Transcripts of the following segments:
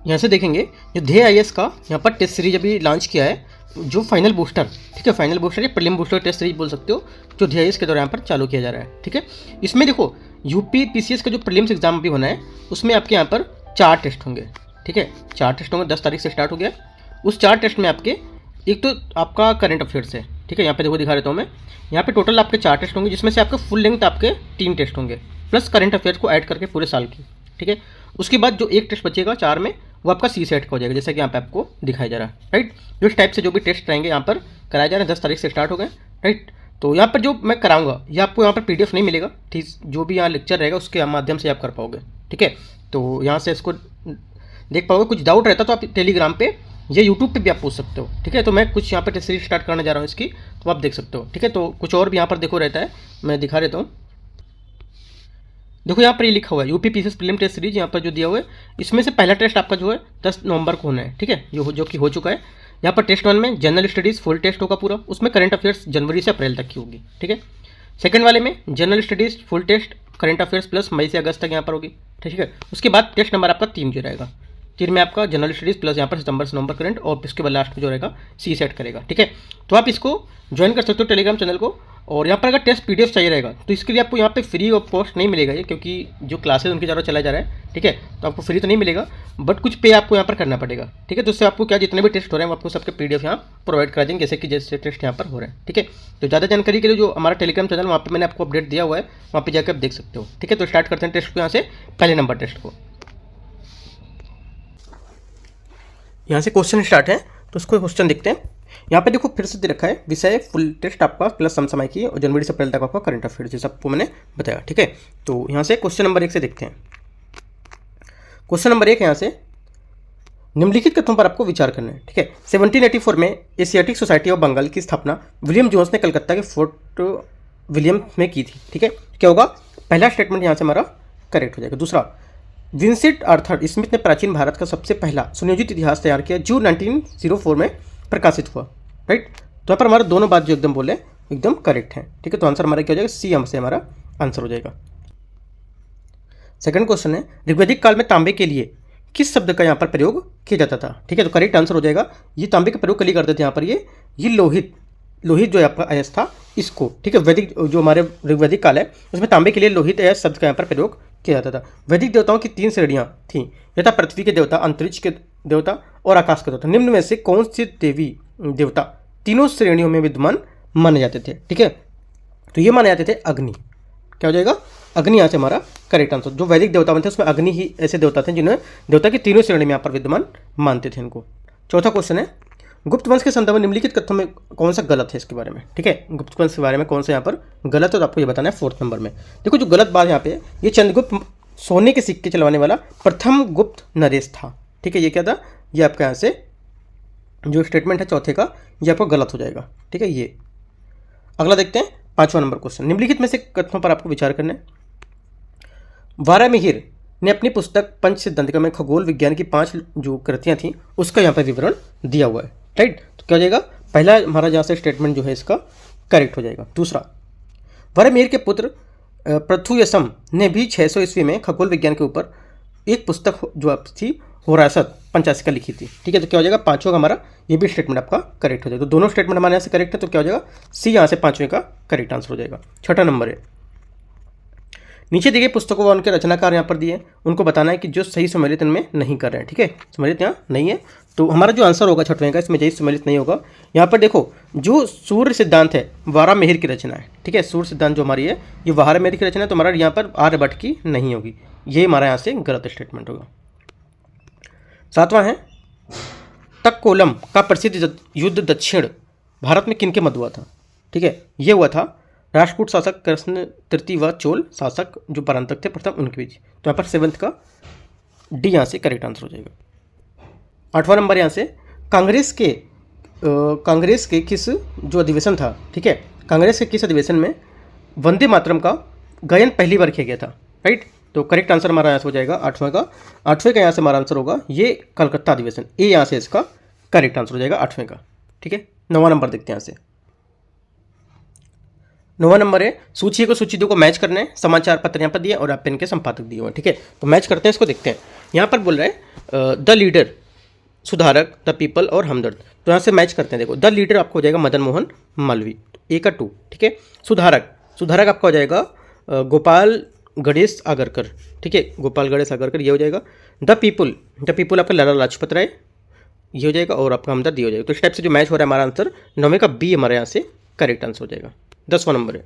यहाँ से देखेंगे जो ध्येय आईएएस का यहाँ पर टेस्ट सीरीज अभी लॉन्च किया है, जो फाइनल बूस्टर, ठीक है, फाइनल बूस्टर या प्रीलिम बूस्टर टेस्ट सीरीज बोल सकते हो, जो ध्येय आईएएस के द्वारा यहाँ पर चालू किया जा रहा है। ठीक है, इसमें देखो यूपी पीसीएस का जो प्रीलिम्स एग्जाम भी होना है उसमें आपके यहाँ पर 4 टेस्ट होंगे। ठीक है, 4 टेस्ट होंगे, 10 तारीख से स्टार्ट हो गया। उस 4 टेस्ट में आपके एक तो आपका करंट अफेयर्स है। ठीक है, यहाँ पे देखो दिखा देता हूँ मैं, यहाँ पे टोटल आपके 4 टेस्ट होंगे, जिसमें से आपके फुल लेंथ आपके 3 टेस्ट होंगे प्लस करंट अफेयर्स को ऐड करके पूरे साल की। ठीक है, उसके बाद जो एक टेस्ट बचेगा 4 में, वो आपका सी सेट का हो जाएगा, जैसा कि यहाँ पे आपको दिखाया जा रहा है। राइट, जो इस टाइप से जो भी टेस्ट रहेंगे यहाँ पर कराए जा रहे हैं, 10 तारीख से स्टार्ट हो गए। राइट, तो यहाँ पर जो मैं कराऊंगा ये आपको यहाँ पर पीडीएफ नहीं मिलेगा। ठीक, जो भी यहाँ लेक्चर रहेगा उसके माध्यम से आप कर पाओगे। ठीक है, तो यहाँ से इसको देख पाओगे। कुछ डाउट रहता तो आप टेलीग्राम पे या यूट्यूब पे भी आप पूछ सकते हो। ठीक है, तो मैं कुछ यहाँ पर टेस्ट सीरीज स्टार्ट करने जा रहा हूँ इसकी, तो आप देख सकते हो। ठीक है, तो कुछ और भी यहाँ पर देखो रहता है, मैं दिखा देता हूँ। देखो यहाँ पर ये लिखा हुआ है UP PCS prelim test series, यहाँ पर जो दिया हुआ है इसमें से पहला टेस्ट आपका जो है 10 नवंबर को होना है। ठीक है, जो कि हो चुका है। यहाँ पर टेस्ट 1 में जनरल स्टडीज़ फुल टेस्ट होगा पूरा, उसमें करंट अफेयर्स जनवरी से अप्रैल तक की होगी। ठीक है, सेकंड वाले में general studies full test current affairs plus मई से अगस्त तक यहाँ पर होगी। ठीक है, उसके बाद टेस्ट नंबर आपका 3 जो रहेगा, 3 में आपका जनरल स्टडीज़ प्लस यहाँ पर सितंबर से नवंबर करंट, और इसके बाद लास्ट में जो रहेगा सी सेट करेगा। ठीक है, तो आप इसको ज्वाइन कर सकते हो टेलीग्राम चैनल को। और यहाँ पर अगर टेस्ट पीडीएफ चाहिए रहेगा तो इसके लिए आपको यहाँ पे फ्री ऑफ कॉस्ट नहीं मिलेगा ये, क्योंकि जो क्लासेस उनके द्वारा चला जा रहा है। ठीक है, तो आपको फ्री तो नहीं मिलेगा, बट कुछ पे आपको यहाँ पर करना पड़ेगा। ठीक है, तो उससे आपको क्या जितने भी टेस्ट हो रहे हैं वो आपको सबके पीडीएफ यहाँ प्रोवाइड करा देंगे, जैसे टेस्ट यहाँ पर हो रहे हैं। ठीक है, तो ज़्यादा जानकारी के लिए जो हमारा टेलीग्राम चैनल वहाँ पर मैंने आपको अपडेट दिया हुआ है, वहाँ पर जाकर आप देख सकते हो। ठीक है, तो स्टार्ट करते हैं टेस्ट को यहाँ से, पहले नंबर टेस्ट को। यहाँ से क्वेश्चन स्टार्ट है, तो उसको क्वेश्चन देखते हैं। यहाँ पे देखो फिर से दे रखा है विषय फुल टेस्ट आपका प्लस समसामयिकी और जनवरी से अप्रैल तक आपका करंट अफेयर्स, ये सबको मैंने बताया। ठीक है, तो यहाँ से क्वेश्चन नंबर 1 से देखते हैं। क्वेश्चन नंबर 1 यहाँ से निम्नलिखित कथनों पर आपको विचार करना है। ठीक है, 1784 में एशियाटिक सोसाइटी ऑफ बंगाल की स्थापना विलियम जोन्स ने कलकत्ता के फोर्ट विलियम में की थी। ठीक है, क्या होगा, पहला स्टेटमेंट यहाँ से हमारा करेक्ट हो जाएगा। दूसरा, विंसेंट आर्थर स्मिथ ने प्राचीन भारत का सबसे पहला सुनियोजित इतिहास तैयार किया जो 1904 में प्रकाशित हुआ। राइट, तो यहाँ पर हमारा दोनों बात जो एकदम बोले एकदम करेक्ट है। ठीक है, तो आंसर हमारा क्या हो जाएगा, सी से हमारा आंसर हो जाएगा। सेकंड क्वेश्चन है, ऋग्वैदिक काल में तांबे के लिए किस शब्द का यहाँ पर प्रयोग किया जाता था। ठीक है, तो करेक्ट आंसर हो जाएगा, ये तांबे का प्रयोग कल ही करते थे यहाँ पर, ये लोहित जो आपका अयस था इसको। ठीक है, वैदिक जो हमारे ऋग्वैदिक काल है उसमें तांबे के लिए लोहित अयस शब्द का यहाँ पर प्रयोग किया जाता था। वैदिक देवताओं की 3 श्रेणियाँ थीं, यथा पृथ्वी के देवता, अंतरिक्ष के देवता और आकाश के देवता। निम्न में से कौन से देवी देवता तीनों श्रेणियों में विद्यमान माने जाते थे। ठीक है, तो ये माने जाते थे अग्नि। क्या हो जाएगा, अग्नि यहाँ से हमारा करेक्ट आंसर। जो वैदिक देवता बनते हैं उसमें अग्नि ही ऐसे देवता थे जिन्हें देवता की तीनों श्रेणी में यहाँ पर विद्यमान मानते थे इनको। चौथा क्वेश्चन है, गुप्त वंश के संदर्भ में निम्नलिखित कथनों में कौन सा गलत है इसके बारे में। ठीक है, गुप्त वंश के बारे में कौन सा यहाँ पर गलत है, तो आपको ये बताना है 4th नंबर में। देखो जो गलत बात यहाँ पे, ये चंद्रगुप्त सोने के सिक्के चलवाने वाला प्रथम गुप्त नरेश था। ठीक है, ये क्या था, ये आपका यहाँ से जो स्टेटमेंट है चौथे का, ये आपको गलत हो जाएगा। ठीक है, ये अगला देखते हैं 5वां नंबर क्वेश्चन। निम्नलिखित में से कथनों पर आपको विचार करना है। वारामिहिर ने अपनी पुस्तक पंच सिद्धांतिका में खगोल विज्ञान की 5 जो कृतियाँ थी उसका यहाँ पर विवरण दिया हुआ है। राइट, तो क्या हो जाएगा, पहला हमारा यहाँ से स्टेटमेंट जो है इसका करेक्ट हो जाएगा। दूसरा, वारामिहिर के पुत्र पृथुयसम ने भी 600 ईस्वी में खगोल विज्ञान के ऊपर एक पुस्तक जो थी होरासत पंचाशिका लिखी थी। ठीक है, तो क्या हो जाएगा, 5वां का हमारा ये भी स्टेटमेंट आपका करेक्ट हो जाएगा। तो दोनों स्टेटमेंट हमारे यहाँ से करेक्ट है, तो क्या हो जाएगा, सी यहाँ से 5वें का करेक्ट आंसर हो जाएगा। 6ठा नंबर है, नीचे दिए गए पुस्तकों व उनके रचनाकार यहाँ पर दिए, उनको बताना है कि जो सही सम्मिलित इनमें नहीं कर रहे हैं। ठीक है, सम्मिलित यहाँ नहीं है, तो हमारा जो आंसर होगा 6वें का, इसमें जैसे सम्मिलित नहीं होगा। यहाँ पर देखो जो सूर्य सिद्धांत है वारामिहिर की रचना है। ठीक है, सूर्य सिद्धांत जो हमारी है ये वारामिहिर की रचना है, तो हमारा यहाँ पर आर्यभट्ट की नहीं होगी, ये हमारा यहाँ से गलत स्टेटमेंट होगा। 7वां है, तक्कोलम का प्रसिद्ध युद्ध दक्षिण भारत में किनके मध्य हुआ था। ठीक है, ये हुआ था राष्ट्रकूट शासक कृष्ण तृतीय व चोल शासक जो परांतक थे प्रथम उनके बीच। तो यहाँ पर 7th का डी यहाँ से करेक्ट आंसर हो जाएगा। 8वां नंबर यहाँ से, कांग्रेस के किस जो अधिवेशन था। ठीक है, कांग्रेस के किस अधिवेशन में वंदे मातरम का गायन पहली बार किया गया था। राइट, तो करेक्ट आंसर हमारा यहाँ से हो जाएगा 8वें का यहाँ से हमारा आंसर होगा ये कलकत्ता अधिवेशन, ए यहाँ से इसका करेक्ट आंसर हो जाएगा 8वें का। ठीक है, 9वां नंबर देखते हैं यहाँ से। 9वां नंबर है, सूची को सूची 2 को मैच करना है। समाचार पत्र यहाँ पर दिए और आप पेन के संपादक दिए हुए हैं। ठीक है, तो मैच करते हैं, इसको देखते हैं। यहाँ पर बोल रहा है द लीडर, सुधारक, द पीपल और हमदर्द। तो यहाँ से मैच करते हैं। देखो द लीडर आपको हो जाएगा मदन मोहन मालवीय, ए का 2, ठीक है। सुधारक, सुधारक आपका हो जाएगा गोपाल गणेश आगरकर, ठीक है, गोपाल गणेश आगरकर, ये हो जाएगा। द पीपल, द पीपल आपका लाला लाजपत राय, ये हो जाएगा। और आपका हमदर्द ये हो जाएगा। तो इस टाइप से जो मैच हो रहा है हमारा आंसर 9वें का बी हमारे यहाँ से करेक्ट आंसर हो जाएगा। 10वां नंबर है,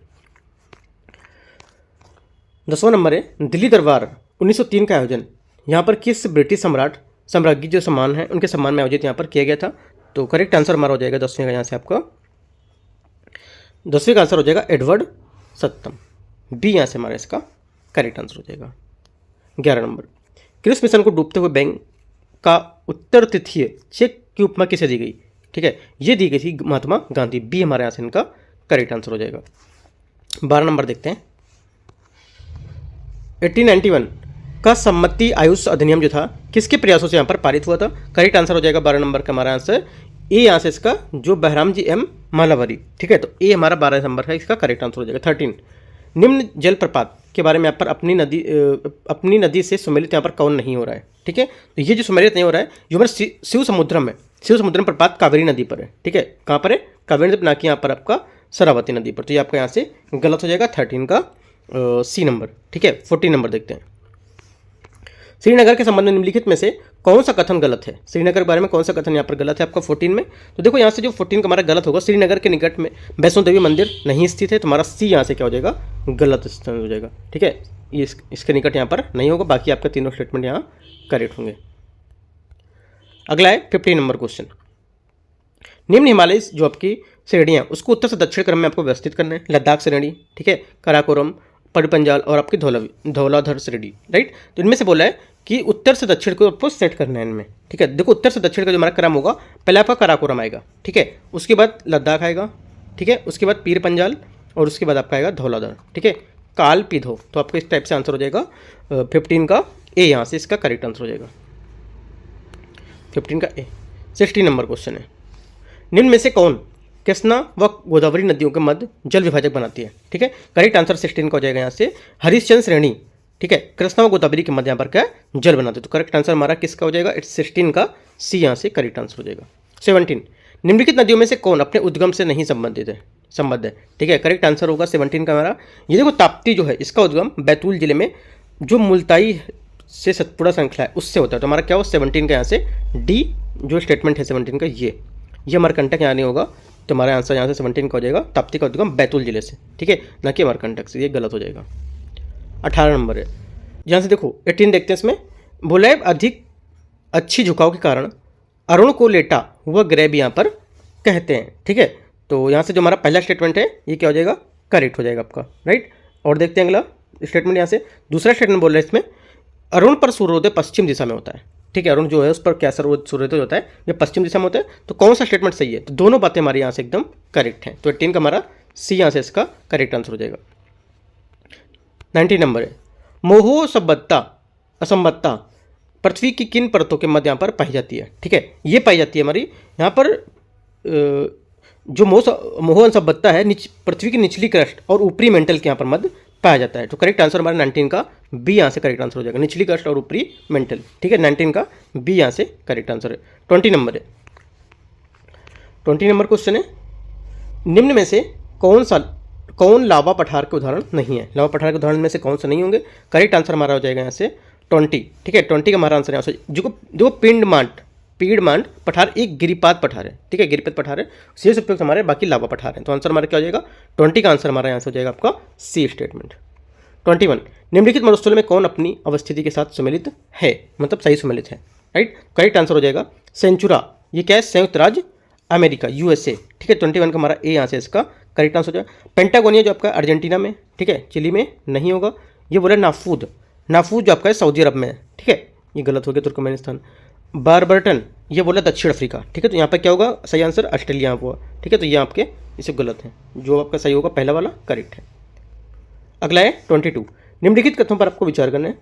10वां नंबर है दिल्ली दरबार 1903 का आयोजन यहाँ पर किस ब्रिटिश सम्राट, साम्राज्ञी जो सम्मान है उनके सम्मान में आयोजित यहाँ पर किया गया था। तो करेक्ट आंसर हमारा हो जाएगा 10वें का यहाँ से आपका 10वें का आंसर हो जाएगा एडवर्ड सत्तम, बी यहाँ से हमारा इसका करेक्ट आंसर हो जाएगा। 11 नंबर, क्रिस मिशन को डूबते हुए बैंक का उत्तर तिथीय चेक की उपमा किसे दी गई, ठीक है, ये दी गई थी महात्मा गांधी, बी हमारे यहाँ से इनका करेक्ट आंसर हो जाएगा। 12 नंबर देखते हैं, 1891 का सम्मति आयुष अधिनियम जो था किसके प्रयासों से यहाँ पर पारित हुआ था। करेक्ट आंसर हो जाएगा 12 नंबर का हमारा आंसर ए यहाँ से इसका जो बहराम जी एम मालावरी, ठीक है। तो ए हमारा 12 नंबर का इसका करेक्ट आंसर हो जाएगा। 13, निम्न जलप्रपात के बारे में यहाँ पर अपनी नदी से सुमेलित यहाँ पर कौन नहीं हो रहा है, ठीक है। तो ये जो सुमेलित नहीं हो रहा है ये हमारे शिव समुद्रम है, शिव समुद्रम प्रपात कावेरी नदी पर है, ठीक है। कहाँ पर है, कावेरी नदी, ना कि यहाँ पर आपका शरावती नदी पर। तो ये आपका यहाँ से गलत हो जाएगा 13 का सी नंबर, ठीक है। 14 नंबर देखते हैं, श्रीनगर के संबंध में निम्नलिखित में से कौन सा कथन गलत है। श्रीनगर के बारे में कौन सा कथन यहाँ पर गलत है आपका 14 में। तो देखो यहाँ से जो 14 का हमारा गलत होगा, श्रीनगर के निकट में वैष्णो देवी मंदिर नहीं स्थित है, तो हमारा सी यहाँ से क्या हो जाएगा, गलत स्थान हो जाएगा, ठीक है। ये इसके निकट यहाँ पर नहीं होगा, बाकी आपका तीनों स्टेटमेंट यहाँ करेक्ट होंगे। अगला है 15 नंबर क्वेश्चन, निम्न हिमालय जो आपकी श्रेणियाँ उसको उत्तर से दक्षिण क्रम में आपको व्यवस्थित करना है। लद्दाख श्रेणी, ठीक है, कराकोरम, पड़पंजाल और आपकी धौलाधर श्रेणी, राइट। तो इनमें से बोला है कि उत्तर से दक्षिण को आपको सेट करना है इनमें, ठीक है। देखो उत्तर से दक्षिण का जो हमारा क्रम होगा, पहले आपका कराकोरम आएगा, ठीक है, उसके बाद लद्दाख आएगा, ठीक है, उसके बाद पीर पंजाल और उसके बाद आपका आएगा धौलाधर, ठीक है, काल पीधो। तो आपको इस टाइप से आंसर हो जाएगा 15 का ए, यहाँ से इसका करेक्ट आंसर हो जाएगा 15 का ए। 16 नंबर क्वेश्चन है, निम्न में से कौन कृष्णा व गोदावरी नदियों के मध्य जल विभाजक बनाती है, ठीक है। करेक्ट आंसर 16 का हो जाएगा यहाँ से हरिश्चंद्र श्रेणी, ठीक है, कृष्णा व गोदावरी के मध्य यहाँ पर क्या जल बनाते हैं। तो करेक्ट आंसर हमारा किसका हो जाएगा, 16 का सी यहाँ से करेक्ट आंसर हो जाएगा। 17, निम्नलिखित नदियों में से कौन अपने उद्गम से नहीं संबंध है, ठीक है। करेक्ट आंसर होगा 17 का हमारा। ये देखो ताप्ती जो है इसका उद्गम बैतूल जिले में जो मुल्ताई से सतपुड़ा श्रृंखला है उससे होता है। तो हमारा क्या हो 17 का यहाँ से डी जो स्टेटमेंट है 17 का ये अमरकंटक यहाँ नहीं होगा। तो हमारा आंसर यहाँ से 17 का हो जाएगा, ताप्ती का उद्गम बैतूल जिले से, ठीक है, ना कि अमरकंटक से, ये गलत हो जाएगा। 18 नंबर है, यहाँ से देखो 18 देखते हैं, इसमें बोला है अधिक अच्छी झुकाव के कारण अरुण को लेटा हुआ ग्रह भी यहाँ पर कहते हैं, ठीक है। तो यहाँ से जो हमारा पहला स्टेटमेंट है ये क्या हो जाएगा, करेक्ट हो जाएगा आपका, राइट। और देखते हैं अगला स्टेटमेंट, यहाँ से दूसरा स्टेटमेंट बोल रहे हैं इसमें अरुण पर सूर्योदय पश्चिम दिशा में होता है, ठीक है। अरुण जो है उस पर क्या सूर्योदय होता है ये पश्चिम दिशा में होता है। तो कौन सा स्टेटमेंट सही है, तो दोनों बातें हमारी यहाँ से एकदम करेक्ट हैं। तो 18 का हमारा सी यहाँ से इसका करेक्ट आंसर हो जाएगा। 19 नंबर है, मोहो असंबद्धता पृथ्वी की किन परतों के मध्य यहाँ पर पाई जाती है, ठीक है। ये पाई जाती है हमारी यहाँ पर जो मोहो असंबद्धता है पृथ्वी की निचली क्रस्ट और ऊपरी मेंटल के यहाँ पर मध्य पाया जाता है। तो करेक्ट आंसर हमारा 19 का बी यहाँ से करेक्ट आंसर हो जाएगा, निचली क्रस्ट और ऊपरी मेंटल, ठीक है। 19 का बी यहाँ से करेक्ट आंसर है। 20 नंबर है, 20 नंबर क्वेश्चन है, निम्न में से कौन लावा पठार के उदाहरण नहीं है। लावा पठार के उदाहरण में से कौन से नहीं होंगे, करेक्ट आंसर हमारा हो जाएगा यहाँ से 20, ठीक है। 20 का हमारा आंसर यहाँ से जो पीडमांड पठार एक गिरिपात पठार है, ठीक है, गिरिपात पठार है, उसी से उपयुक्त हमारे बाकी लावा पठार हैं। तो आंसर हमारा क्या हो जाएगा 20 का आंसर हमारा यहाँ से हो जाएगा आपका सी स्टेटमेंट। 21, निम्नलिखित मरुस्थल में कौन अपनी अवस्थिति के साथ सुमेलित है, मतलब सही सुमेलित है, राइट। करेक्ट आंसर हो जाएगा सेंचुरा, ये क्या है, संयुक्त राज्य अमेरिका, यूएसए, ठीक है। 21 का हमारा ए यहाँ से इसका करेक्ट आंसर हो जाएगा। पेंटागोनिया जो आपका अर्जेंटीना में, ठीक है, चिली में नहीं होगा। ये बोला नाफूद जो आपका है सऊदी अरब में है, ठीक है, ये गलत हो गया, तुर्कमेनिस्तान। बारबर्टन ये बोला दक्षिण अफ्रीका, ठीक है। तो यहाँ पर क्या होगा सही आंसर ऑस्ट्रेलिया हुआ, ठीक है। तो ये आपके इसे गलत है, जो आपका सही होगा पहला वाला करेक्ट है। अगला है 22, निम्नलिखित कथनों पर आपको विचार करना है।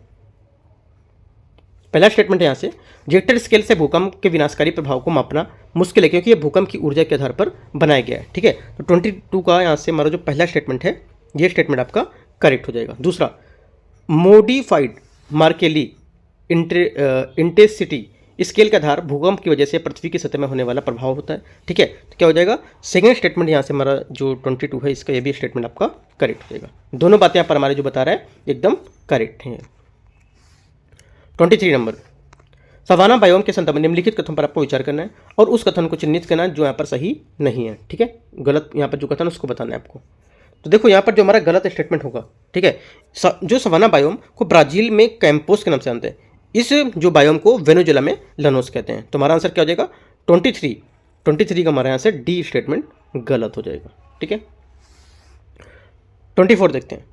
पहला स्टेटमेंट है यहाँ से रिएक्टर स्केल से भूकंप के विनाशकारी प्रभाव को मापना मुश्किल है क्योंकि ये भूकंप की ऊर्जा के आधार पर बनाया गया है, ठीक है। तो 22 का यहाँ से हमारा जो पहला स्टेटमेंट है ये स्टेटमेंट आपका करेक्ट हो जाएगा। दूसरा, मोडिफाइड मार्केली इंटेंसिटी स्केल का आधार भूकंप की वजह से पृथ्वी की सतह में होने वाला प्रभाव होता है। ठीक है, तो क्या हो जाएगा, सेकंड स्टेटमेंट यहाँ से हमारा जो 22 है इसका ये भी स्टेटमेंट आपका करेक्ट हो जाएगा। दोनों बातें यहाँ पर हमारे जो बता रहा है एकदम करेक्ट हैं। 23 नंबर, सवाना बायोम के संदर्भ में निम्नलिखित कथन पर आपको विचार करना है और उस कथन को चिन्हित करना है जो यहाँ पर सही नहीं है। ठीक है, गलत यहाँ पर जो कथन उसको बताना है आपको। तो देखो यहाँ पर जो हमारा गलत स्टेटमेंट होगा, ठीक है, जो सवाना बायोम को ब्राजील में कैंपोस के नाम से जानते हैं, इस जो बायोम को वेनेजुएला में लनोस कहते हैं। तो हमारा आंसर क्या हो जाएगा 23 का हमारे यहाँ से डी स्टेटमेंट गलत हो जाएगा। ठीक है, 24 देखते हैं।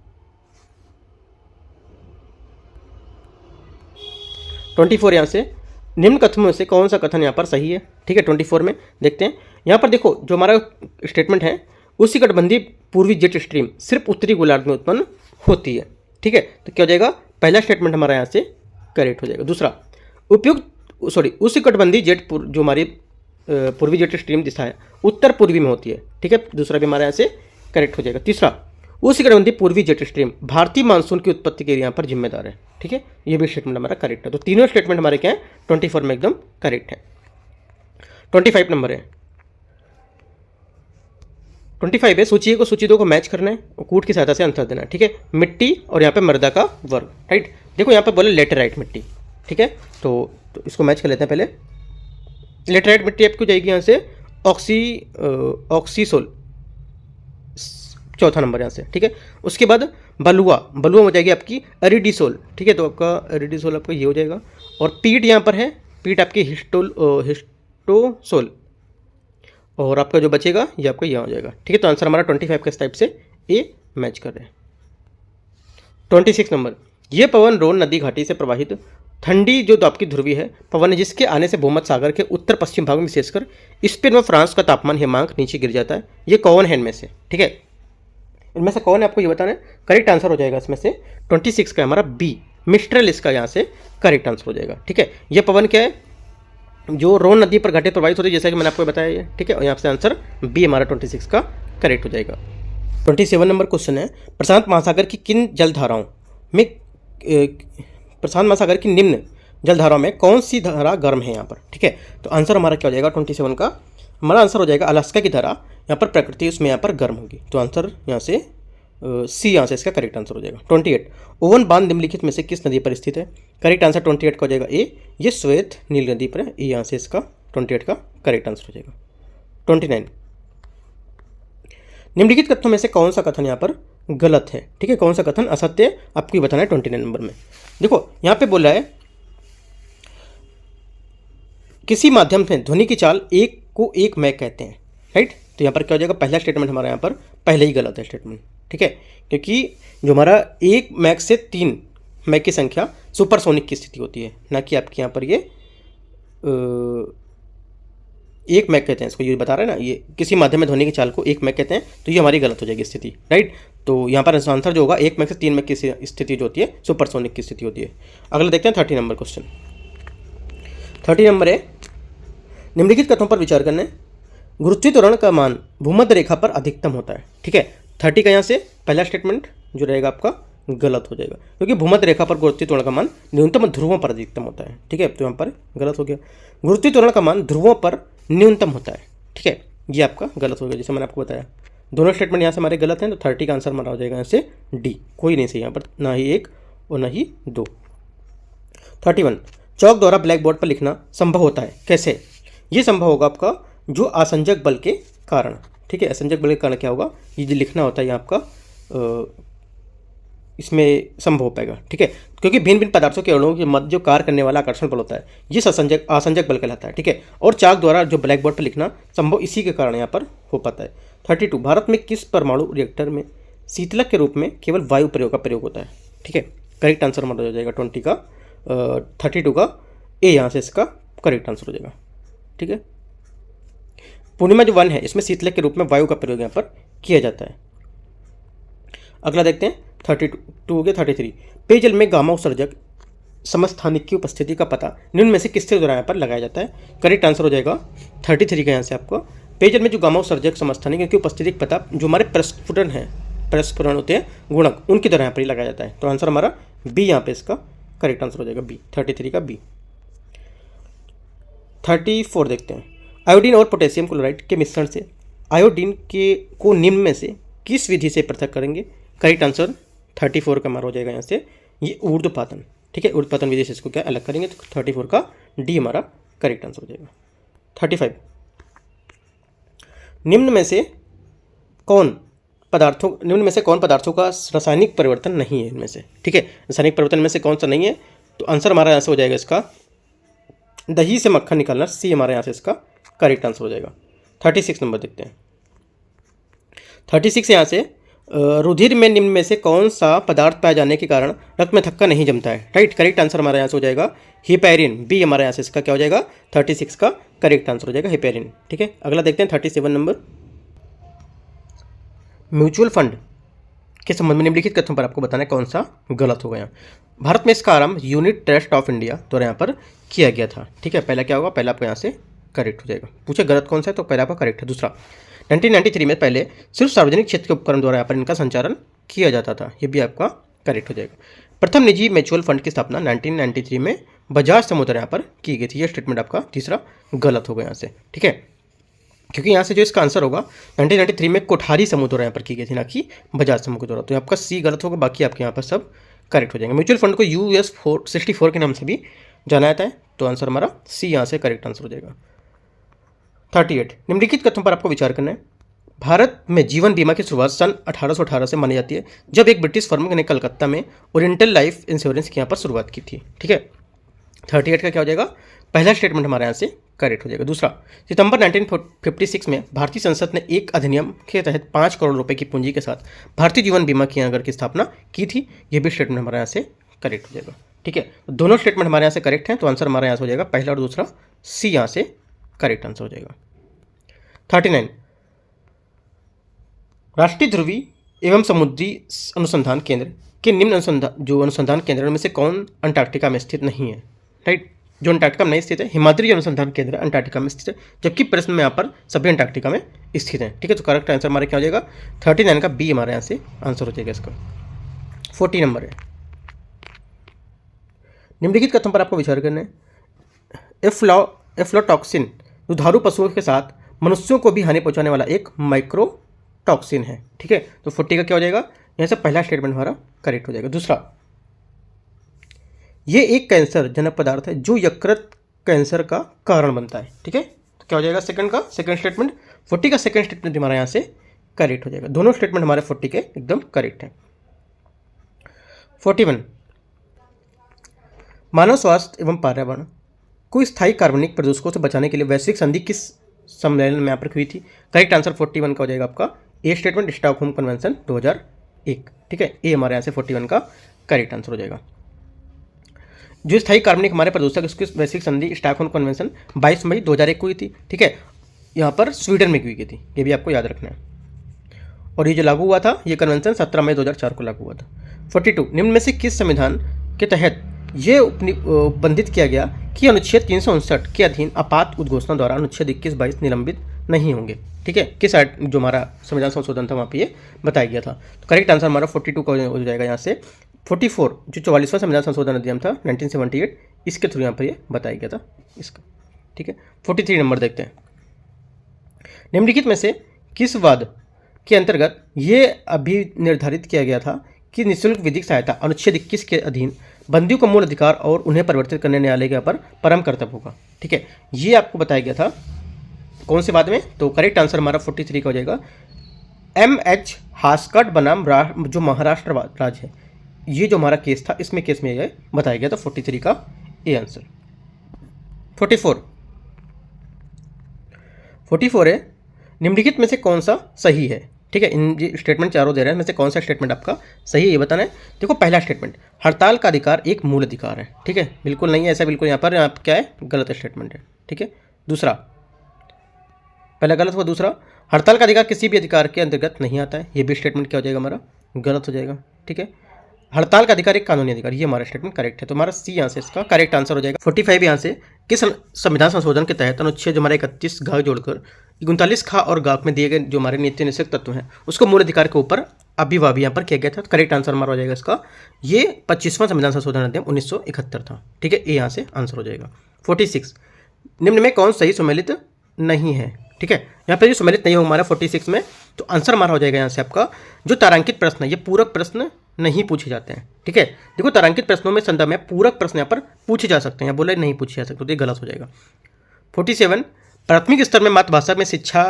24 यहाँ से निम्न कथनों में से कौन सा कथन यहाँ पर सही है। ठीक है, 24 में देखते हैं। यहाँ पर देखो जो हमारा स्टेटमेंट है, उसी कटबंधी पूर्वी जेट स्ट्रीम सिर्फ उत्तरी गोलार्ध में उत्पन्न होती है। ठीक है, तो क्या हो जाएगा, पहला स्टेटमेंट हमारा यहाँ से करेक्ट हो जाएगा। दूसरा, उसी कटबंधी जेट जो हमारी पूर्वी जेट स्ट्रीम दिशा है उत्तर पूर्वी में होती है। ठीक है, दूसरा भी हमारे यहाँ से करेक्ट हो जाएगा। तीसरा, उसी कटबंधी पूर्वी जेट स्ट्रीम भारतीय मानसून की उत्पत्ति के लिए यहाँ पर जिम्मेदार है। ठीक है, ये भी स्टेटमेंट हमारा करेक्ट है। तो तीनों स्टेटमेंट हमारे क्या है 24 में एकदम करेक्ट है। 25 नंबर है, 25 है, सूची को सूची 2 को मैच करना है और कूट की सहायता से आंसर देना है। ठीक है, मिट्टी और यहाँ पे मृदा का वर्ग, राइट। देखो यहाँ पे बोले लेटेराइट मिट्टी। ठीक है, तो इसको मैच कर लेते हैं। पहले लेटेराइट मिट्टी आपको जाएगी यहाँ से ऑक्सीसोल, चौथा नंबर यहाँ से। ठीक है, उसके बाद बलुआ हो जाएगी आपकी एरिडिसोल। ठीक है, तो आपका एरिडिसोल आपका ये हो जाएगा। और पीट यहाँ पर है, पीट आपकी हिस्टोसोल, और आपका जो बचेगा ये आपका यहाँ हो जाएगा। ठीक है, तो आंसर हमारा 25 के इस टाइप से ए मैच कर रहे हैं। 26 नंबर, ये पवन रोन नदी घाटी से प्रवाहित ठंडी जो आपकी ध्रुवी है पवन है, जिसके आने से भूमध्य सागर के उत्तर पश्चिम भाग में विशेषकर स्पेन व फ्रांस का तापमान हिमांक नीचे गिर जाता है। ये कौन है इनमें से। ठीक है, इनमें से कौन है आपको ये बताना है। करेक्ट आंसर हो जाएगा इसमें से 26 का हमारा बी, मिस्ट्रेल इसका यहाँ से करेक्ट आंसर हो जाएगा। ठीक है, ये पवन क्या है, जो रोन नदी पर घाटी प्रवाहित होती है, जैसा कि मैंने आपको बताया है। ठीक है, और यहाँ से आंसर बी हमारा 26 का करेक्ट हो जाएगा। 27 नंबर क्वेश्चन है, प्रशांत महासागर की किन जलधाराओं में प्रशांत महासागर की निम्न जलधाराओं में कौन सी धारा गर्म है यहाँ पर। ठीक है, तो आंसर हमारा क्या हो जाएगा 27 का हमारा आंसर हो जाएगा अलास्का की धारा, यहाँ पर प्रकृति उसमें यहाँ पर गर्म होगी। तो आंसर यहाँ से सी यहाँ से इसका करेक्ट आंसर हो जाएगा। 28, ओवन बांध निम्नलिखित में से किस नदी पर स्थित है। करेक्ट आंसर 28 का हो जाएगा ए, ये श्वेत नील नदी पर है। ए यहाँ से इसका 28 का करेक्ट आंसर हो जाएगा। 29, निम्नलिखित कथनों में से कौन सा कथन यहाँ पर गलत है। ठीक है, कौन सा कथन असत्य है आपको बताना है 29 नंबर में। देखो यहाँ पे बोल रहा है किसी माध्यम से ध्वनि की चाल एक को एक मैक कहते हैं, राइट। तो यहाँ पर क्या हो जाएगा, पहला स्टेटमेंट हमारा यहाँ पर पहले ही गलत है स्टेटमेंट। ठीक है, क्योंकि जो हमारा एक मैक से 3 मैक की संख्या सुपरसोनिक की स्थिति होती है, ना कि आपके यहाँ पर ये एक मैक कहते हैं इसको, ये बता रहे हैं ना, ये किसी माध्यम में ध्वनि की चाल को एक मैक कहते हैं। तो ये हमारी गलत हो जाएगी स्थिति, राइट। तो यहाँ पर आंसर जो होगा 1 मैक से 3 मैक की स्थिति जो होती है सुपरसोनिक की स्थिति होती है। अगला देखते हैं 30 नंबर क्वेश्चन। 30 नंबर है, निम्नलिखित कथनों पर विचार करना है। गुरुत्वीय त्वरण का मान भूमध्य रेखा पर अधिकतम होता है। ठीक है, 30 का यहाँ से पहला स्टेटमेंट जो रहेगा आपका गलत हो जाएगा, क्योंकि भूमध्य रेखा पर गुरुत्वीय त्वरण का मान न्यूनतम ध्रुवों पर अधिकतम होता है। ठीक है, तो यहाँ पर गलत हो गया। गुरुत्वीय त्वरण का मान ध्रुवों पर न्यूनतम होता है। ठीक है, ये आपका गलत हो गया, जैसे मैंने आपको बताया। दोनों स्टेटमेंट यहाँ से हमारे गलत हैं, तो 30 का आंसर हमारा हो जाएगा यहाँ से डी, कोई नहीं सही यहाँ पर, ना ही 1 और ना ही 2। 31, चौक द्वारा ब्लैक बोर्ड पर लिखना संभव होता है, कैसे। ये संभव होगा आपका जो आसंजक बल के कारण। ठीक है, आसंजक बल के कारण क्या होगा, ये जो लिखना होता है ये आपका इसमें संभव हो पाएगा। ठीक है, क्योंकि भिन्न भिन्न पदार्थों के अणुओं के मध्य जो कार्य करने वाला आकर्षण बल होता है ये आसंजक बल कहलाता है। ठीक है, और चाक द्वारा जो ब्लैक बोर्ड पर लिखना संभव इसी के कारण यहाँ पर हो पाता है। 32, भारत में किस परमाणु रिएक्टर में शीतलक के रूप में केवल वायु प्रयोग का प्रयोग होता है। ठीक है, करेक्ट आंसर हमारा हो जाएगा 32 का ए, यहाँ से इसका करेक्ट आंसर हो जाएगा। ठीक है, पूर्णिमा जो 1 है इसमें शीतलक के रूप में वायु का प्रयोग यहाँ पर किया जाता है। अगला देखते हैं 32 के 33, पेयजल में गामा उत्सर्जक समस्थानिक की उपस्थिति का पता निम्न में से किसके द्वारा यहाँ पर लगाया जाता है। करेक्ट आंसर हो जाएगा 33 का यहाँ से आपको पेयजल में जो गामा उत्सर्जक समस्थानिक की उपस्थिति का पता जो हमारे प्रस्फुटन होते हैं गुणक, उनकी द्वारा यहाँ पर ही लगाया जाता है। तो आंसर हमारा बी यहाँ पे इसका करेक्ट आंसर हो जाएगा बी, 33 का बी। 34 देखते हैं। आयोडीन और पोटेशियम क्लोराइड के मिश्रण से आयोडीन के को निम्न में से किस विधि से पृथक करेंगे? करेक्ट आंसर 34 का हमारा हो जाएगा यहाँ से ये ऊर्ध्वपातन, ठीक है, ऊर्ध्वपातन विधि से इसको क्या अलग करेंगे, तो 34 का डी हमारा करेक्ट आंसर हो जाएगा। 35 निम्न में से कौन पदार्थों का रासायनिक परिवर्तन नहीं है इनमें से, ठीक है, रासायनिक परिवर्तन में से कौन सा नहीं है, तो आंसर हमारा यहाँ से हो जाएगा इसका दही से मक्खन निकालना, सी हमारे यहाँ से इसका करेक्ट आंसर हो जाएगा। 36 नंबर देखते हैं। 36 यहाँ से रुधिर में निम्न में से कौन सा पदार्थ पाए जाने के कारण रक्त में थक्का नहीं जमता है? राइट, करेक्ट आंसर हमारे यहाँ से हो जाएगा हिपैरिन, बी हमारे यहाँ से इसका क्या हो जाएगा 36 का करेक्ट आंसर हो जाएगा हिपैरिन, ठीक है। अगला देखते हैं 37 नंबर। म्यूचुअल फंड के संबंध में निम्नलिखित कथनों पर आपको बताना है कौन सा गलत होगा। यहाँ भारत में इसका आरंभ यूनिट ट्रस्ट ऑफ इंडिया द्वारा यहाँ पर किया गया था, ठीक है। पहला क्या होगा, पहला आपको यहाँ से करेक्ट हो जाएगा। पूछे गलत कौन सा है, तो पहला आपका करेक्ट है। दूसरा 1993 में पहले सिर्फ सार्वजनिक क्षेत्र के उपक्रम द्वारा यहाँ पर इनका संचालन किया जाता था, ये भी आपका करेक्ट हो जाएगा। प्रथम निजी म्यूचुअल फंड की स्थापना 1993 में बजाज समूह द्वारा यहाँ पर की गई थी, ये स्टेटमेंट आपका तीसरा गलत होगा यहाँ से, ठीक है, क्योंकि यहाँ से जो इसका आंसर होगा 1993 में कोठारी समूह द्वारा यहाँ पर की गई थी, ना कि बजाज समूह के द्वारा, तो आपका सी गलत होगा, बाकी आपके यहाँ पर सब करेक्ट हो जाएंगे। म्यूचुअल फंड को US 64 के नाम से भी जाना जाता है, तो आंसर हमारा सी यहाँ से करेक्ट आंसर हो जाएगा। 38 निम्नलिखित कथनों पर आपको विचार करना है। भारत में जीवन बीमा की शुरुआत सन 1818 से मानी जाती है, जब एक ब्रिटिश फर्म ने कलकत्ता में ओरिएंटल लाइफ इंश्योरेंस की यहाँ पर शुरुआत की थी, ठीक है। 38 का क्या हो जाएगा, पहला स्टेटमेंट हमारे यहाँ से करेक्ट हो जाएगा। दूसरा, सितंबर 1956 में भारतीय संसद ने एक अधिनियम के तहत 5 करोड़ रुपए की पूंजी के साथ भारतीय जीवन बीमा की नगर की स्थापना की थी, यह भी स्टेटमेंट हमारे यहाँ से करेक्ट हो जाएगा, ठीक है। दोनों स्टेटमेंट हमारे यहाँ से करेक्ट हैं, तो आंसर हमारे यहाँ से हो जाएगा पहला और दूसरा, सी यहाँ से करेक्ट आंसर हो जाएगा। 39 राष्ट्रीय ध्रुवी एवं समुद्री अनुसंधान केंद्र के निम्न अनुसंधान केंद्रों में से कौन अंटार्कटिका में स्थित नहीं है? राइट, जो अंटार्कटिका में नहीं स्थित है, हिमाद्री अनुसंधान केंद्र अंटार्कटिका में स्थित है, जबकि प्रश्न में यहाँ पर सभी अंटार्कटिका में स्थित हैं, ठीक है। तो करेक्ट आंसर हमारे क्या हो जाएगा 39 का बी हमारे यहाँ से आंसर हो जाएगा इसका। 40 नंबर है। निम्नलिखित कथन पर आपको विचार करना है। एफ्लोटॉक्सिन दुधारू पशुओं के साथ मनुष्यों को भी हानि पहुंचाने वाला एक माइक्रोटॉक्सिन है, ठीक है। तो 40 का क्या हो जाएगा, यहाँ से पहला स्टेटमेंट हमारा करेक्ट हो जाएगा। दूसरा, ये एक कैंसर जनक पदार्थ है जो यकृत कैंसर का कारण बनता है, ठीक है। तो क्या हो जाएगा सेकंड स्टेटमेंट, 40 का सेकंड स्टेटमेंट हमारा यहाँ से करेक्ट हो जाएगा। दोनों स्टेटमेंट हमारे 40 के एकदम करेक्ट हैं। 41 मानव स्वास्थ्य एवं पर्यावरण को स्थायी कार्बनिक प्रदूषकों से बचाने के लिए वैश्विक संधि किस सम्मेलन में यहाँ पर हुई थी? करेक्ट आंसर 41 का हो जाएगा आपका ए स्टेटमेंट, स्टॉकहोम कन्वेंशन 2001, ठीक है। ए हमारे यहाँ से 41 का करेक्ट आंसर हो जाएगा। जो स्थायी कार्बनिक हमारे प्रदूषक इसकी वैश्विक संधि स्टॉकहोम कन्वेंशन 22 मई 2001 को हुई थी, ठीक है। यहाँ पर स्वीडन में हुई थी, ये भी आपको याद रखना है। और ये जो लागू हुआ था, ये कन्वेंशन 17 मई 2004 को लागू हुआ था। 42 निम्न में से किस संविधान के तहत ये उपबंधित किया गया कि अनुच्छेद 359 के अधीन आपात उद्घोषणा द्वारा अनुच्छेद 21-22 निलंबित नहीं होंगे, ठीक है। किस जो हमारा संविधान संशोधन था वहाँ पे ये बताया गया था। तो करेक्ट आंसर हमारा 42 का हो जाएगा यहाँ से। 44 जो 44वां संविधान संशोधन अधिनियम था 1978, इसके थ्रू यहाँ पर ये बताया गया था इसका, ठीक है। 43 नंबर देखते हैं। निम्नलिखित में से किस वाद के अंतर्गत ये अभी निर्धारित किया गया था कि निःशुल्क विधिक सहायता अनुच्छेद 21 के अधीन बंदियों को मूल अधिकार और उन्हें परिवर्तित करने न्यायालय के पर परम कर्तव्य होगा, ठीक है। ये आपको बताया गया था कौन से बाद में, तो करेक्ट आंसर हमारा 43 का हो जाएगा। MH हास्कट बनाम जो महाराष्ट्र राज्य है, ये जो हमारा केस था, इसमें केस में ये बताया गया था 43 का ए आंसर। 44 है निम्नलिखित में से कौन सा सही है, ठीक है। इन स्टेटमेंट चारों दे रहे हैं, में से कौन सा स्टेटमेंट आपका सही है ये बताना है। देखो पहला स्टेटमेंट, हड़ताल का अधिकार एक मूल अधिकार है, ठीक है, बिल्कुल नहीं है ऐसा, बिल्कुल यहाँ पर क्या है, गलत स्टेटमेंट है, ठीक है। दूसरा, पहला गलत हुआ। दूसरा, हड़ताल का अधिकार किसी भी अधिकार के अंतर्गत नहीं आता है, ये भी स्टेटमेंट क्या हो जाएगा हमारा, गलत हो जाएगा, ठीक है। हड़ताल का अधिकार एक कानूनी अधिकार, ये हमारा स्टेटमेंट करेक्ट है, तो हमारा सी यहाँ से इसका करेक्ट आंसर हो जाएगा। 45 यहाँ से किस संविधान संशोधन के तहत अनुच्छेद जो हमारे 31 घ जोड़कर 39 ख और ग में दिए गए जो हमारे नीति निषेध तत्व हैं उसको मूल अधिकार के ऊपर अभिभावी यहाँ पर किया गया था। करेक्ट आंसर हमारा हो जाएगा इसका, ये 25वां संविधान संशोधन अधिनियम 1971 था। ठीक है, ये यहाँ से आंसर हो जाएगा। 46 निम्न में कौन सही सुमेलित नहीं है। ठीक है, यहाँ पे जो सुमेलित नहीं हो हमारा 46 में, तो आंसर हमारा हो जाएगा यहाँ से आपका जो तारांकित प्रश्न है, ये पूरक प्रश्न नहीं पूछे जाते हैं। ठीक है, देखो तारांकित प्रश्नों में संदर्भ में पूरक प्रश्न यहाँ पर पूछे जा सकते हैं, यहाँ बोले नहीं पूछे जा सकते, तो ये गलत हो जाएगा। 47 प्राथमिक स्तर में मातृभाषा में शिक्षा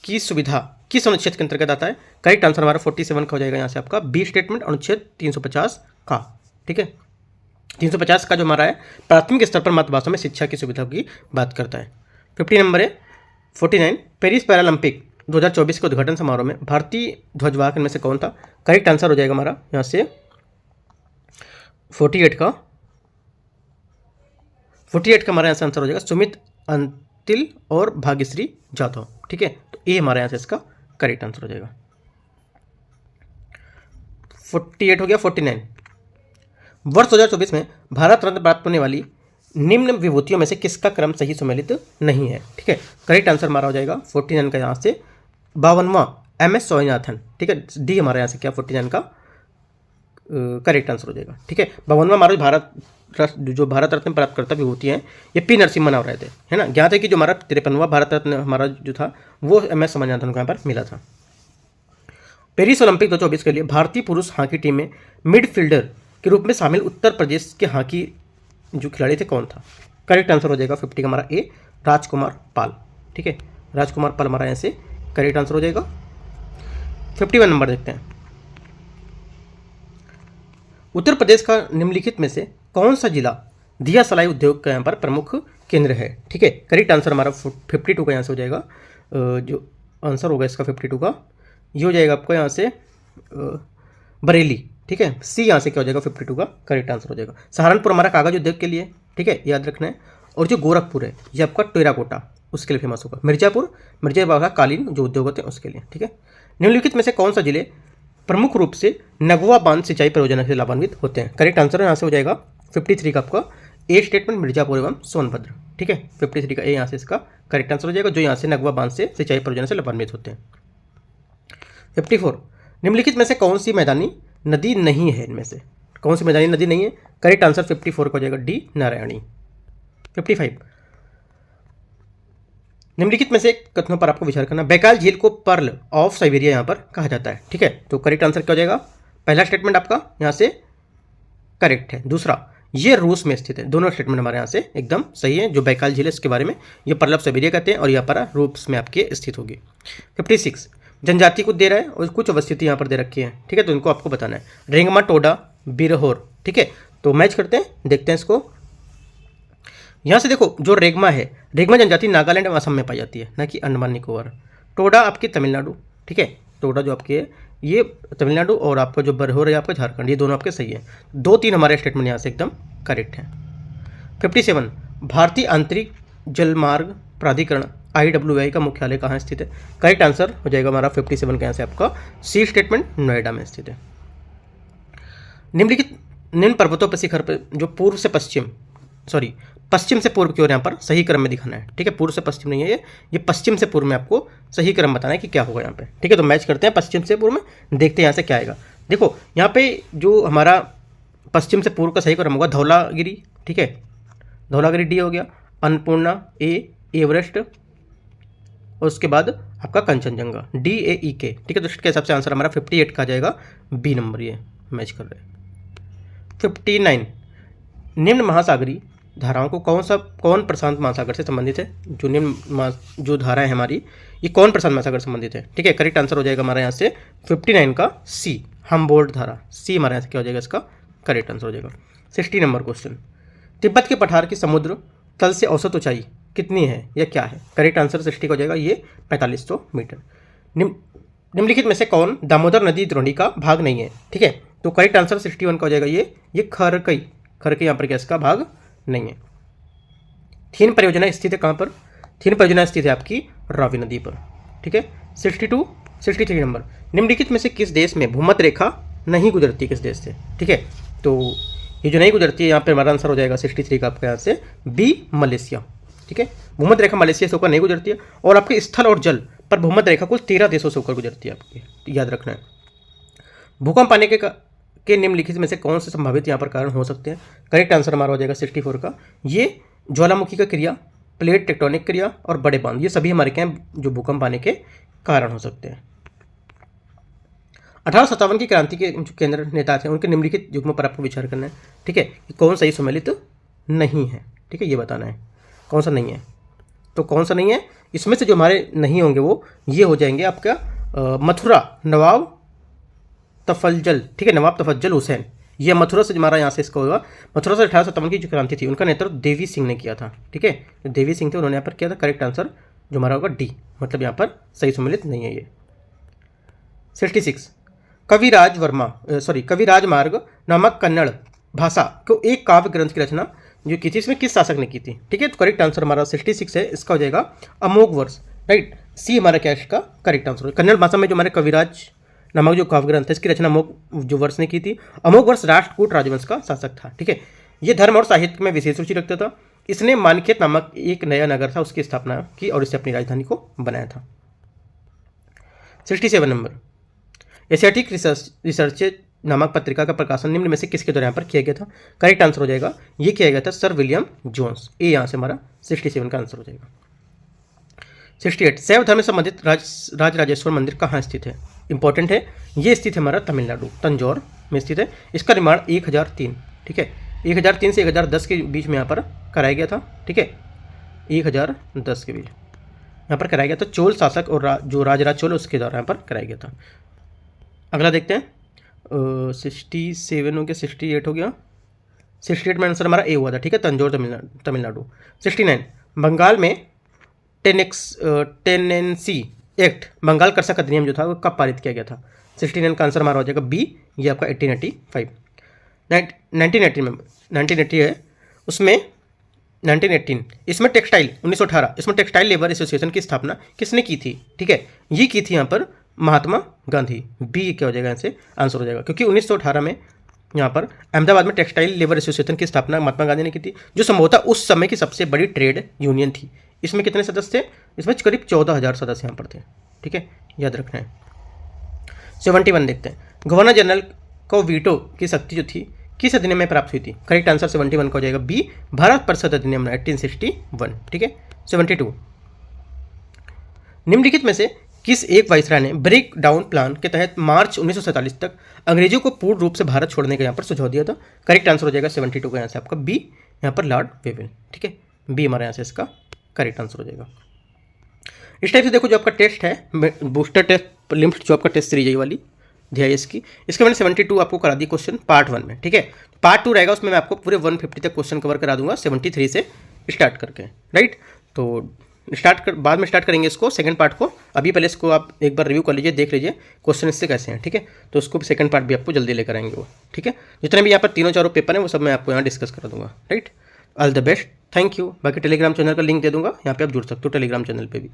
की सुविधा किस अनुच्छेद के अंतर्गत आता है। करेक्ट आंसर हमारा 47 का हो जाएगा यहाँ से आपका बी स्टेटमेंट, अनुच्छेद 350 का। ठीक है, 350 का जो हमारा है प्राथमिक स्तर पर मातृभाषा में शिक्षा की सुविधा की बात करता है। 50 नंबर है 49 पेरिस पैरालंपिक 2024 के उद्घाटन समारोह में भारतीय ध्वजवाहक इनमें से कौन था। करेक्ट आंसर हो जाएगा हमारा यहाँ से 48 का हमारा यहाँ से आंसर हो जाएगा सुमित अंतिल और भाग्यश्री जाधव। ठीक है, तो ये हमारे यहाँ से इसका करेक्ट आंसर हो जाएगा। 48 हो गया। 49 वर्ष 2024 में भारत रत्न प्राप्त होने वाली निम्न विभूतियों में से किसका क्रम सही सुमेलित नहीं है। ठीक है, करेक्ट आंसर हमारा हो जाएगा 49 का यहाँ से 52वां MS स्वामीनाथन। ठीक है, डी हमारे यहाँ से क्या 49 का करेक्ट आंसर हो जाएगा। ठीक है, 52वां हमारा भारत रत्न प्राप्त करता विभूति हैं ये पी नरसिम्हा राव रहे थे, है ना। ज्ञात है कि जो हमारा 53वां भारत रत्न हमारा जो था वो MS स्वामीनाथन को यहाँ पर मिला था। पेरिस ओलंपिक 2024 के लिए भारतीय पुरुष हॉकी टीम में मिडफील्डर के रूप में शामिल उत्तर प्रदेश के हॉकी जो खिलाड़ी थे कौन था। करेक्ट आंसर हो जाएगा 50 का हमारा ए राजकुमार पाल। ठीक है, राजकुमार पाल हमारा यहाँ से करेक्ट आंसर हो जाएगा। 51 नंबर देखते हैं, उत्तर प्रदेश का निम्नलिखित में से कौन सा जिला दिया सलाई उद्योग का यहाँ पर प्रमुख केंद्र है। ठीक है, करेक्ट आंसर हमारा 52 का यहाँ से हो जाएगा। जो आंसर होगा इसका 52 का ये हो जाएगा आपको यहाँ से बरेली। ठीक है, सी यहाँ से क्या हो जाएगा 52 का करेक्ट आंसर हो जाएगा। सहारनपुर हमारा कागज उद्योग के लिए, ठीक है, याद रखना है। और जो गोरखपुर है ये आपका टेराकोटा उसके लिए फेमस होगा। मिर्जापुर का कालीन जो उद्योग होते हैं उसके लिए। ठीक है, निम्नलिखित में से कौन सा जिले प्रमुख रूप से नगवा बांध सिंचाई परियोजना से लाभान्वित होते हैं। करेक्ट आंसर यहाँ से हो जाएगा 53 का आपका ए स्टेटमेंट मिर्जापुर एवं सोनभद्र। ठीक है, 53 का ए यहाँ से इसका करेक्ट आंसर हो जाएगा, जो यहाँ से नगवा बांध से सिंचाई परियोजना से लाभान्वित होते हैं। 54 निम्नलिखित में से कौन सी मैदानी नदी नहीं है, इनमें से कौन सी मैदानी नदी नहीं है। करेक्ट आंसर 54 का हो जाएगा डी नारायणी। 55 निम्नलिखित में से कथनों पर आपको विचार करना। बैकाल झील को पर्ल ऑफ साइबेरिया यहाँ पर कहा जाता है। ठीक है, तो करेक्ट आंसर क्या हो जाएगा, पहला स्टेटमेंट आपका यहाँ से करेक्ट है। दूसरा ये रूस में स्थित है। दोनों स्टेटमेंट हमारे यहाँ से एकदम सही है। जो बैकाल झील है इसके बारे में ये पर्ल ऑफ साइबेरिया कहते हैं और यहाँ पर रूस में आपके स्थित होगी। 56 जनजाति को दे रहा है और कुछ अवस्थिति यहाँ पर दे रखी है। ठीक है, तो इनको आपको बताना है। रेंगमा टोडा बिरहोर। ठीक है, तो मैच करते हैं, देखते हैं इसको। यहाँ से देखो जो रेगमा है, रेगमा जनजाति नागालैंड और असम में पाई जाती है, ना कि अंडमान निकोबार। टोडा आपकी तमिलनाडु। ठीक है, टोडा जो आपकी है ये तमिलनाडु और आपका जो बरहोर है आपका झारखंड, ये दोनों आपके सही है। 2-3 हमारे स्टेटमेंट यहाँ से एकदम करेक्ट है। 57 भारतीय आंतरिक जलमार्ग प्राधिकरण IWI का मुख्यालय कहाँ स्थित है। करेक्ट आंसर हो जाएगा हमारा 57 का यहाँ से आपका सी स्टेटमेंट नोएडा में स्थित है। निम्नलिखित निम्न पर्वतों पर शिखर पर जो पश्चिम से पूर्व की ओर यहाँ पर सही क्रम में दिखाना है। ठीक है, पूर्व से पश्चिम नहीं है ये पश्चिम से पूर्व में आपको सही क्रम बताना है कि क्या होगा यहाँ पे। ठीक है, तो मैच करते हैं पश्चिम से पूर्व में, देखते हैं यहाँ से क्या आएगा। देखो यहाँ पे जो हमारा पश्चिम से पूर्व का सही क्रम होगा धौलागिरी। ठीक है, धौलागिरी डी हो गया, अन्नपूर्णा ए, एवरेस्ट और उसके बाद आपका कंचनजंगा DAEK। ठीक है, तो इसके हिसाब से आंसर हमारा 58 का जाएगा, बी नंबर ये मैच कर रहे हैं। 59 निम्न महासागरी धाराओं को कौन प्रशांत महासागर से संबंधित है। जो निम्न जो धारा है हमारी ये कौन प्रशांत महासागर से संबंधित है। ठीक है, करेक्ट आंसर हो जाएगा हमारे यहाँ से 59 का सी हम्बोल्ट धारा। सी हमारे यहाँ से क्या हो जाएगा, इसका करेक्ट आंसर हो जाएगा। 60 नंबर क्वेश्चन, तिब्बत के पठार की समुद्र तल से औसत ऊंचाई कितनी है या क्या है। करेक्ट आंसर 60 का हो जाएगा ये 4500 मीटर। निम्नलिखित में से कौन दामोदर नदी द्रोणी का भाग नहीं है। ठीक है, तो करेक्ट आंसर 61 का हो जाएगा ये खरकई यहाँ पर क्या इसका भाग नहीं है। थीन परियोजना स्थित है कहाँ पर। थीन परियोजना स्थित है आपकी रावी नदी पर। ठीक है, 63 नंबर, निम्नलिखित में से किस देश में भूमध्य रेखा नहीं गुजरती, किस देश से। ठीक है, तो ये जो नहीं गुजरती है, यहाँ पे हमारा आंसर हो जाएगा 63 का आपका यहाँ से बी मलेशिया। ठीक है, भूमध्य रेखा मलेशिया से होकर नहीं गुजरती है, और आपके स्थल और जल पर भूमध्य रेखा कुल 13 देशों से होकर गुजरती है आपकी, याद रखना है। भूकंप आने के निम्नलिखित में से कौन से संभावित यहाँ पर कारण हो सकते हैं? करेक्ट आंसर हमारा हो जाएगा 64 का, ये ज्वालामुखी का क्रिया, प्लेट टेक्टोनिक क्रिया और बड़े बांध, ये सभी हमारे क्या हैं जो भूकंप आने के कारण हो सकते हैं। 1857 की क्रांति के जो केंद्र नेता थे उनके निम्नलिखित युग्मों पर आपको विचार करना है। ठीक है, कि कौन सही सम्मिलित नहीं है। ठीक है, ये बताना है कौन सा नहीं है। तो कौन सा नहीं है, इसमें से जो हमारे नहीं होंगे वो ये हो जाएंगे आपका मथुरा नवाब तफज्जल। ठीक है, नवाब तफज्जल हुसैन, ये मथुरा से हमारा यहाँ से इसका होगा। मथुरा से 1857 की जो क्रांति थी उनका नेतृत्व देवी सिंह ने किया था। ठीक है, जो देवी सिंह थे उन्होंने यहाँ पर किया था। करेक्ट आंसर जो हमारा होगा डी, मतलब यहाँ पर सही सम्मिलित नहीं है ये। 66 कविराज मार्ग नामक कन्नड़ भाषा को एक काव्य ग्रंथ की रचना जो की थी, इसमें किस शासक ने की थी? ठीक है, तो करेक्ट आंसर हमारा 66 है, इसका हो जाएगा अमोघ वर्ष। राइट, सी हमारा क्या इसका करेक्ट आंसर। कन्नड़ भाषा में जो हमारे कविराज नामक जो काव्य ग्रंथ है इसकी रचना अमोघ जो वर्ष ने की थी। अमोघ वर्ष राष्ट्रकूट राजवंश का शासक था। ठीक है, ये धर्म और साहित्य में विशेष रुचि रखता था। इसने मानखेत नामक एक नया नगर था उसकी स्थापना की और इसे अपनी राजधानी को बनाया था। 67 नंबर, एशियाटिक रिसर्च नामक पत्रिका का प्रकाशन निम्न में से किसके द्वारा यहाँ पर किया गया था? करेक्ट आंसर हो जाएगा ये किया गया था सर विलियम जोन्स। ए यहाँ से हमारा 67 का आंसर हो जाएगा। 68 शैव धर्म में संबंधित राजराजेश्वर मंदिर कहाँ स्थित है? इंपॉर्टेंट है, ये स्थित है हमारा तमिलनाडु तंजौर में स्थित है। इसका निर्माण 1003, ठीक है, 1003 से 1010 के बीच में यहाँ पर कराया गया था। ठीक है, 1010 के बीच यहाँ पर कराया गया था। चोल शासक और जो राजराज चोल उसके द्वारा यहाँ पर कराया गया था। अगला देखते हैं 67 हो गया, 68 हो गया। 68 में आंसर हमारा ए हुआ था। ठीक है, तंजौर तमिलनाडु। 69 बंगाल में टेनेंसी एक्ट बंगाल कर्षक अधिनियम जो था वो कब पारित किया गया था? 69 का आंसर हमारा हो जाएगा बी, ये आपका 1885। 1980 में 1980 है उसमें 1918 इसमें टेक्सटाइल 1918 इसमें टेक्सटाइल लेबर एसोसिएशन की स्थापना किसने की थी? ठीक है, ये की थी यहाँ पर महात्मा गांधी। बी क्या हो जाएगा यहाँ से आंसर हो जाएगा, क्योंकि 1918 में यहाँ पर अहमदाबाद में टेक्सटाइल लेबर एसोसिएशन की स्थापना महात्मा गांधी ने की थी, जो संभवतः उस समय की सबसे बड़ी ट्रेड यूनियन थी। इसमें कितने सदस्य थे? इसमें करीब 14,000 सदस्य यहाँ पर थे। ठीक है, याद रखना है। 71 देखते हैं, गवर्नर जनरल को वीटो की शक्ति जो थी किस अधिनियम में प्राप्त हुई थी? करेक्ट आंसर 71 का हो जाएगा बी, भारत परिषद अधिनियम 1861। ठीक है, 72 निम्नलिखित में से किस एक वाइसराय ने ब्रेक डाउन प्लान के तहत मार्च 1947 तक अंग्रेजों को पूर्ण रूप से भारत छोड़ने का यहाँ पर सुझाव दिया था? करेक्ट आंसर हो जाएगा 72 का यहाँ से आपका बी, यहाँ पर लॉर्ड वेवेल। ठीक है, बी हमारे यहाँ से इसका करेक्ट आंसर हो जाएगा। इस टाइप से देखो जो आपका टेस्ट है बूस्टर टेस्ट लिम्ट जो आपका टेस्ट सीरीज है वाली DIS की, इसके मैंने 72 आपको करा दी क्वेश्चन पार्ट 1 में। ठीक है, पार्ट 2 रहेगा उसमें मैं आपको पूरे 150 तक क्वेश्चन कवर करा दूंगा 73 से स्टार्ट करके। राइट, तो बाद में स्टार्ट करेंगे इसको सेकंड पार्ट को। अभी पहले इसको आप एक बार रिव्यू कर लीजिए, देख लीजिए क्वेश्चन इससे कैसे हैं। ठीक है, तो उसको सेकंड पार्ट भी आपको जल्दी लेकर आएंगे वो। ठीक है, जितने भी यहाँ पर तीनों चारों पेपर हैं वो सब मैं आपको यहाँ डिस्कस करा दूंगा। Right, all the best, thank you. बाकी टेलीग्राम चैनल का लिंक दे दूंगा, यहाँ पे आप जुड़ सकते हो टेलीग्राम चैनल पे भी।